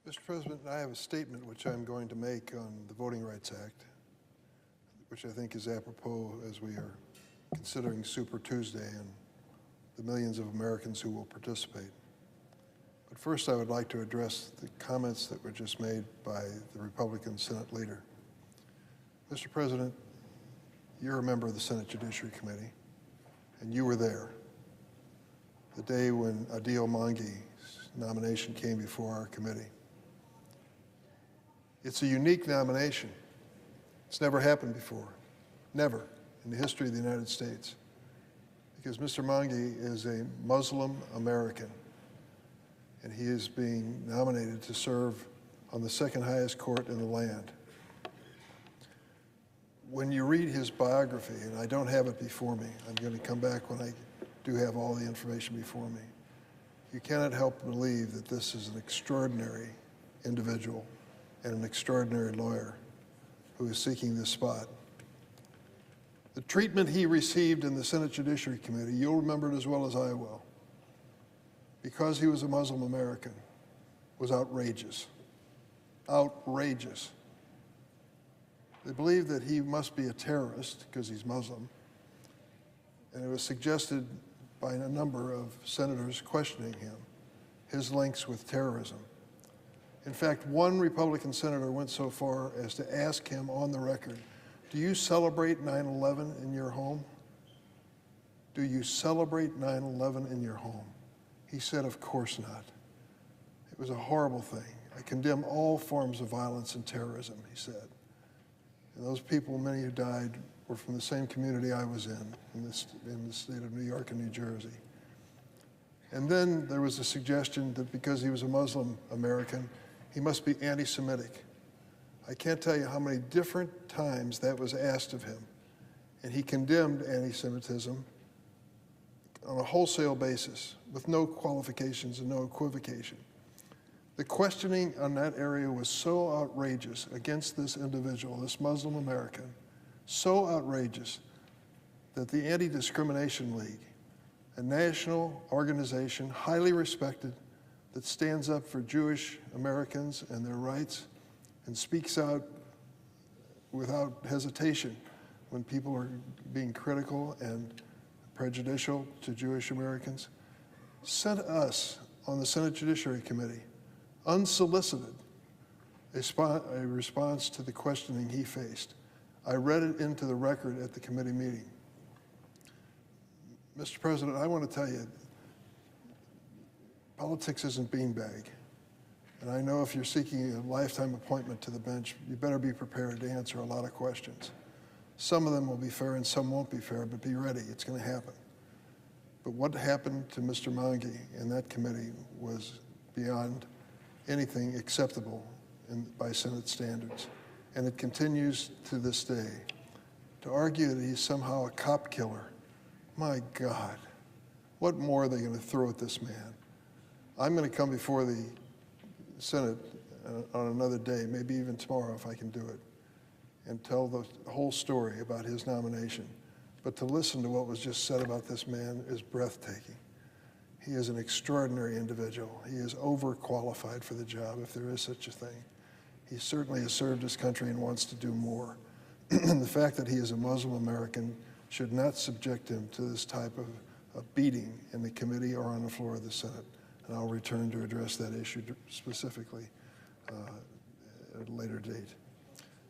Mr. President, I have a statement which I'm going to make on the Voting Rights Act, which I think is apropos as we are considering Super Tuesday and the millions of Americans who will participate. But first, I would like to address the comments that were just made by the Republican Senate leader. Mr. President, you're a member of the Senate Judiciary Committee, and you were there the day when Adeel Mangi's nomination came before our committee. It's a unique nomination. It's never happened before, never in the history of the United States, because Mr. Mangi is a Muslim American, and he is being nominated to serve on the second highest court in the land. When you read his biography, and I don't have it before me, I'm going to come back when I do have all the information before me, you cannot help but believe that this is an extraordinary individual and an extraordinary lawyer who is seeking this spot. The treatment he received in the Senate Judiciary Committee, you'll remember it as well as I will, because he was a Muslim American, was outrageous. Outrageous. They believed that he must be a terrorist because he's Muslim, and it was suggested by a number of senators questioning him, his links with terrorism. In fact, one Republican senator went so far as to ask him on the record, do you celebrate 9/11 in your home? Do you celebrate 9/11 in your home? He said, of course not. It was a horrible thing. I condemn all forms of violence and terrorism, he said. And those people, many who died, were from the same community I was in the state of New York and New Jersey. And then there was a suggestion that because he was a Muslim American, he must be anti-Semitic. I can't tell you how many different times that was asked of him. And he condemned anti-Semitism on a wholesale basis with no qualifications and no equivocation. The questioning on that area was so outrageous against this individual, this Muslim American, so outrageous that the Anti-Discrimination League, a national organization highly respected that stands up for Jewish Americans and their rights and speaks out without hesitation when people are being critical and prejudicial to Jewish Americans, sent us on the Senate Judiciary Committee, unsolicited, a response to the questioning he faced. I read it into the record at the committee meeting. Mr. President, I want to tell you, politics isn't beanbag. And I know if you're seeking a lifetime appointment to the bench, you better be prepared to answer a lot of questions. Some of them will be fair and some won't be fair, but be ready, it's going to happen. But what happened to Mr. Mangi in that committee was beyond anything acceptable by Senate standards. And it continues to this day. To argue that he's somehow a cop killer, my God, what more are they going to throw at this man? I'm going to come before the Senate on another day, maybe even tomorrow if I can do it, and tell the whole story about his nomination. But to listen to what was just said about this man is breathtaking. He is an extraordinary individual. He is overqualified for the job, if there is such a thing. He certainly has served his country and wants to do more. And the fact that he is a Muslim American should not subject him to this type of beating in the committee or on the floor of the Senate. And I'll return to address that issue specifically at a later date.